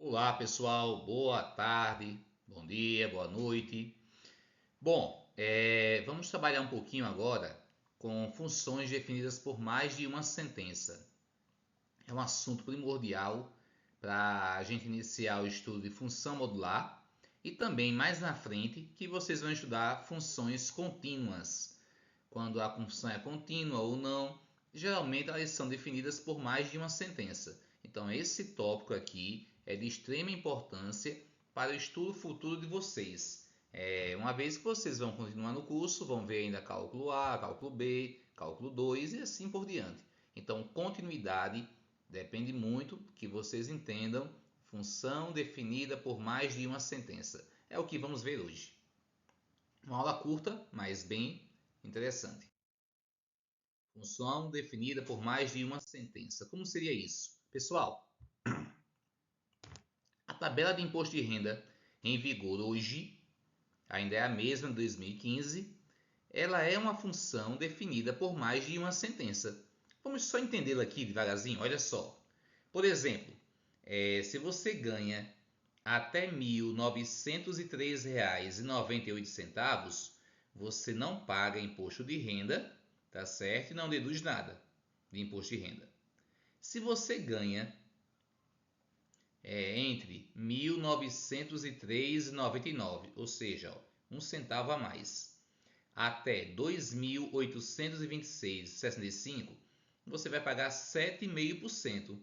Olá pessoal, boa tarde, bom dia, boa noite. Vamos trabalhar um pouquinho agora com funções definidas por mais de uma sentença. É um assunto primordial para a gente iniciar o estudo de função modular e também mais na frente que vocês vão estudar funções contínuas. Quando a função é contínua ou não, geralmente elas são definidas por mais de uma sentença. Então, esse tópico aqui é de extrema importância para o estudo futuro de vocês. Uma vez que vocês vão continuar no curso, vão ver ainda cálculo A, cálculo B, cálculo 2 e assim por diante. Então, continuidade depende muito que vocês entendam função definida por mais de uma sentença. É o que vamos ver hoje. Uma aula curta, mas bem interessante. Função definida por mais de uma sentença. Como seria isso? Pessoal, a tabela de imposto de renda em vigor hoje, ainda é a mesma de 2015, ela é uma função definida por mais de uma sentença. Vamos só entendê-la aqui devagarzinho, olha só. Por exemplo, se você ganha até R$ 1.903,98, você não paga imposto de renda, tá certo? E não deduz nada de imposto de renda. Se você ganha entre R$ 1.903,99, ou seja, ó, um centavo a mais, até R$ 2.826,65, você vai pagar 7,5%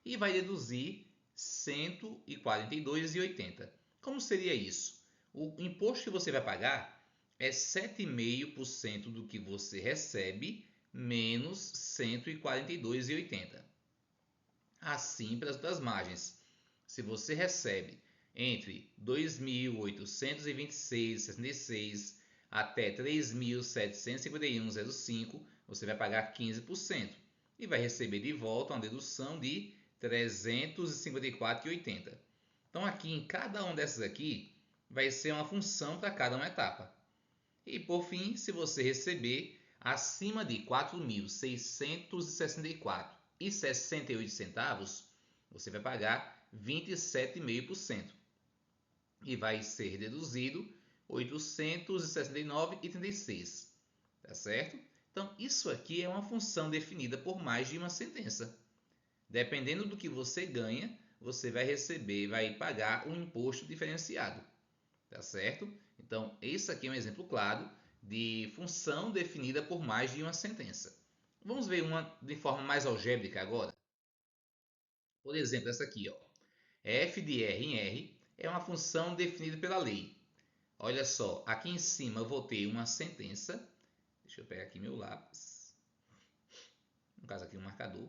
e vai deduzir R$ 142,80. Como seria isso? O imposto que você vai pagar é 7,5% do que você recebe menos 142,80. Assim para as outras margens. Se você recebe entre 2.826,66 até 3.751,05, você vai pagar 15% e vai receber de volta uma dedução de 354,80. Então aqui em cada uma dessas aqui vai ser uma função para cada uma etapa. E por fim, se você receber acima de R$ 4.664,68, você vai pagar 27,5% e vai ser deduzido R$ 869,36, tá certo? Então, isso aqui é uma função definida por mais de uma sentença. Dependendo do que você ganha, você vai receber, vai pagar um imposto diferenciado, tá certo? Então, esse aqui é um exemplo claro de função definida por mais de uma sentença. Vamos ver uma de forma mais algébrica agora. Por exemplo, essa aqui, ó. F de R em R é uma função definida pela lei. Olha só, aqui em cima eu vou ter uma sentença. Deixa eu pegar aqui meu lápis. No caso aqui um marcador.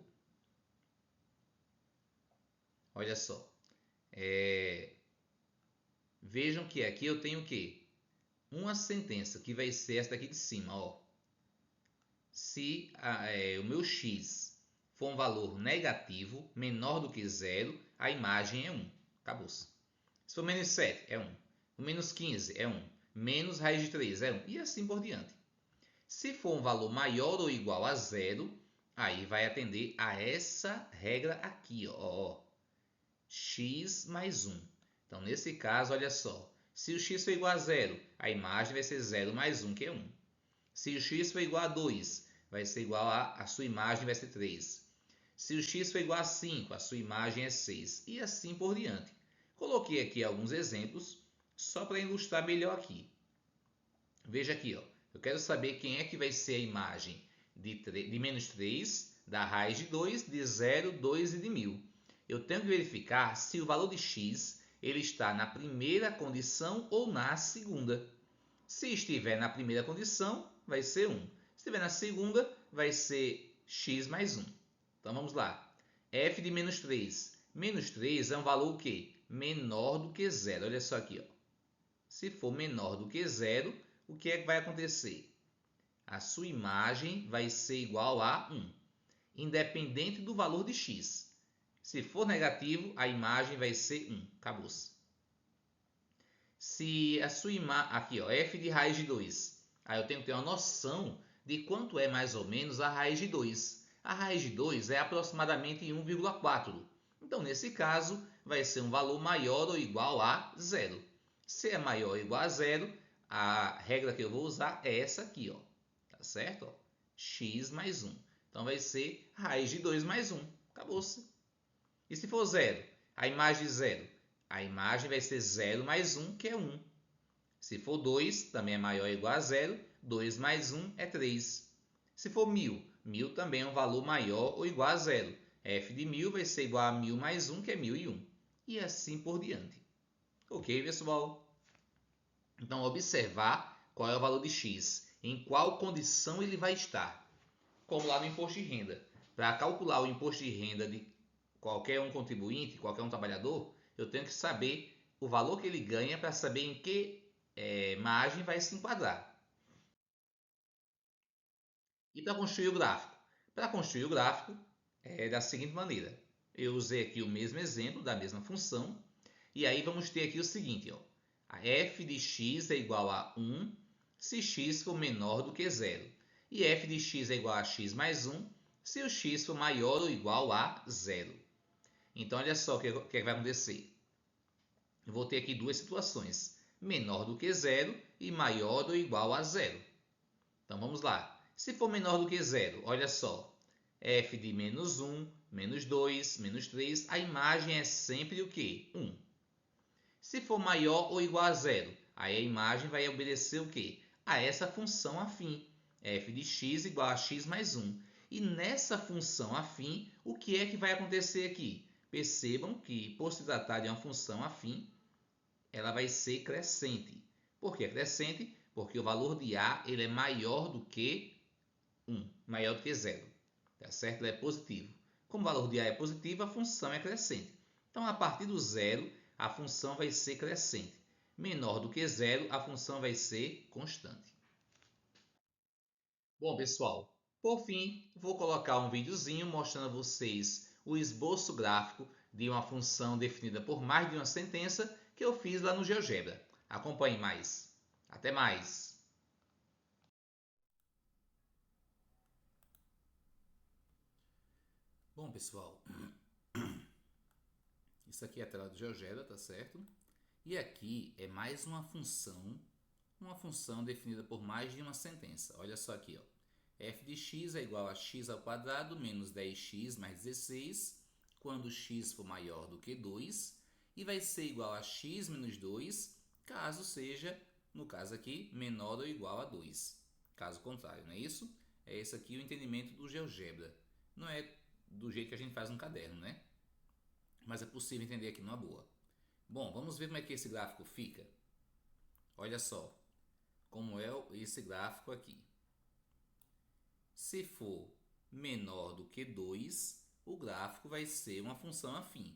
Olha só. Vejam que aqui eu tenho o quê? Uma sentença que vai ser essa daqui de cima, ó. Se o meu x for um valor negativo, menor do que zero, a imagem é 1. Acabou-se. Se for menos 7, é 1. O menos 15 é 1. Menos raiz de 3 é 1. E assim por diante. Se for um valor maior ou igual a zero, aí vai atender a essa regra aqui, ó. X mais 1. Então, nesse caso, olha só. Se o x for igual a zero, a imagem vai ser 0 mais 1, que é 1. Se o x for igual a 2, vai ser igual a sua imagem vai ser 3. Se o x for igual a 5, a sua imagem é 6. E assim por diante. Coloquei aqui alguns exemplos, só para ilustrar melhor aqui. Veja aqui, ó. Eu quero saber quem é que vai ser a imagem de menos 3, da raiz de 2, de 0, 2 e de 1.000. Eu tenho que verificar se o valor de x ele está na primeira condição ou na segunda. Se estiver na primeira condição, vai ser 1. Se estiver na segunda, vai ser x mais 1. Então vamos lá. F de menos 3. Menos 3 é um valor o quê? Menor do que zero. Olha só aqui, ó. Se for menor do que zero, o que é que vai acontecer? A sua imagem vai ser igual a 1, independente do valor de x. Se for negativo, a imagem vai ser 1. Acabou-se. Se a sua imagem... Aqui, ó, f de raiz de 2. Aí eu tenho que ter uma noção de quanto é mais ou menos a raiz de 2. A raiz de 2 é aproximadamente 1,4. Então, nesse caso, vai ser um valor maior ou igual a zero. Se é maior ou igual a zero, a regra que eu vou usar é essa aqui, ó. Tá certo? Ó, x mais 1. Então, vai ser raiz de 2 mais 1. Acabou-se. E se for zero? A imagem de zero? A imagem vai ser 0 mais 1, que é 1. Se for 2, também é maior ou igual a zero. 2 mais 1 é 3. Se for 1000, 1000 também é um valor maior ou igual a zero. F de 1000 vai ser igual a 1000 mais 1, que é 1001. E assim por diante. Ok, pessoal? Então, observar qual é o valor de x, em qual condição ele vai estar. Como lá no imposto de renda. Para calcular o imposto de renda de qualquer um contribuinte, qualquer um trabalhador, eu tenho que saber o valor que ele ganha para saber em que margem vai se enquadrar. E para construir o gráfico? Para construir o gráfico é da seguinte maneira. Eu usei aqui o mesmo exemplo da mesma função. E aí vamos ter aqui o seguinte. Ó, a f de x é igual a 1 se x for menor do que zero. E f de x é igual a x mais 1 se o x for maior ou igual a zero. Então, olha só o que vai acontecer. Eu vou ter aqui duas situações. Menor do que zero e maior ou igual a zero. Então, vamos lá. Se for menor do que zero, olha só. F de menos 1, menos 2, menos 3. A imagem é sempre o quê? 1. Se for maior ou igual a zero, aí a imagem vai obedecer o quê? A essa função afim. F de x igual a x mais 1. E nessa função afim, o que é que vai acontecer aqui? Percebam que, por se tratar de uma função afim, ela vai ser crescente. Por que é crescente? Porque o valor de A ele é maior do que 1, maior do que 0. Tá certo? Ele é positivo. Como o valor de A é positivo, a função é crescente. Então, a partir do zero, a função vai ser crescente. Menor do que zero, a função vai ser constante. Bom, pessoal, por fim, vou colocar um videozinho mostrando a vocês o esboço gráfico de uma função definida por mais de uma sentença que eu fiz lá no GeoGebra. Acompanhe mais. Até mais! Bom, pessoal, isso aqui é a tela do GeoGebra, tá certo? E aqui é mais uma função definida por mais de uma sentença. Olha só aqui, ó. F de x é igual a x ao quadrado menos 10x mais 16, quando x for maior do que 2, e vai ser igual a x menos 2, caso seja, no caso aqui, menor ou igual a 2. Caso contrário, não é isso? É esse aqui o entendimento do GeoGebra. Não é do jeito que a gente faz no caderno, né? Mas é possível entender aqui numa boa. Bom, vamos ver como é que esse gráfico fica. Olha só como é esse gráfico aqui. Se for menor do que 2, o gráfico vai ser uma função afim.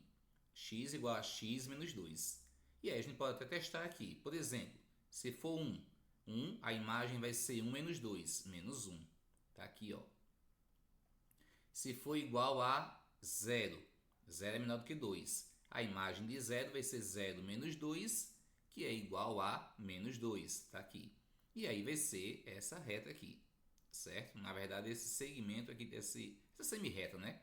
X igual a x menos 2. E aí a gente pode até testar aqui. Por exemplo, se for 1, a imagem vai ser 1 menos 2, menos 1. Tá aqui, ó. Se for igual a 0, 0 é menor do que 2. A imagem de 0 vai ser 0 menos 2, que é igual a menos 2. Tá aqui. E aí vai ser essa reta aqui, certo? Na verdade, esse segmento aqui, essa semi-reta, né?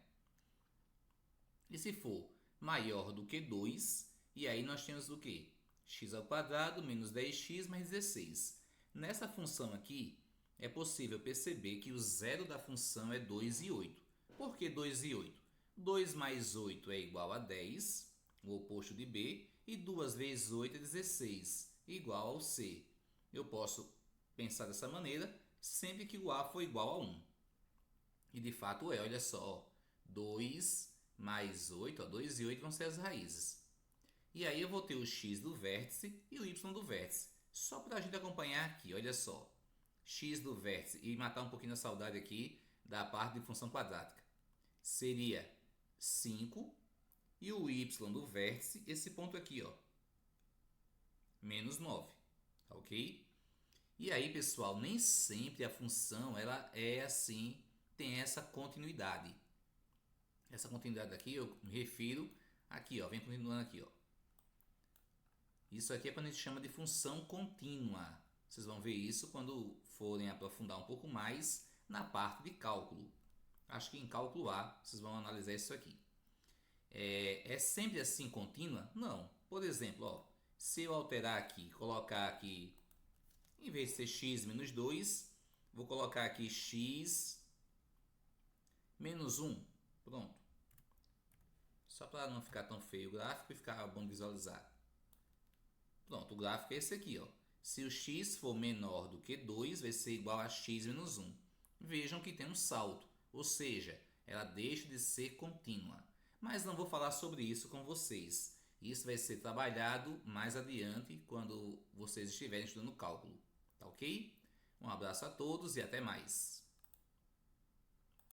E se for maior do que 2, e aí nós temos o quê? X ao quadrado menos 10x mais 16. Nessa função aqui, é possível perceber que o zero da função é 2 e 8. Por que 2 e 8? 2 mais 8 é igual a 10, o oposto de B, e 2 vezes 8 é 16, igual ao C. Eu posso pensar dessa maneira sempre que o A for igual a 1. E de fato é, olha só, 2 mais 8, 2 e 8 vão ser as raízes. E aí eu vou ter o x do vértice e o y do vértice. Só para a gente acompanhar aqui, olha só. X do vértice e matar um pouquinho a saudade aqui da parte de função quadrática. Seria 5 e o y do vértice, esse ponto aqui, ó, menos 9, tá ok? E aí, pessoal, nem sempre a função ela é assim, tem essa continuidade. Essa continuidade aqui eu me refiro aqui, ó, vem continuando aqui, ó. Isso aqui é quando a gente chama de função contínua. Vocês vão ver isso quando forem aprofundar um pouco mais na parte de cálculo. Acho que em cálculo A vocês vão analisar isso aqui. é sempre assim contínua? Não. Por exemplo, ó, se eu alterar aqui, colocar aqui, em vez de ser x menos 2, vou colocar aqui x menos 1. Pronto. Só para não ficar tão feio o gráfico e ficar bom de visualizar. Pronto, o gráfico é esse aqui, ó. Se o x for menor do que 2, vai ser igual a x menos 1. Vejam que tem um salto, ou seja, ela deixa de ser contínua. Mas não vou falar sobre isso com vocês. Isso vai ser trabalhado mais adiante quando vocês estiverem estudando cálculo. Tá ok? Um abraço a todos e até mais.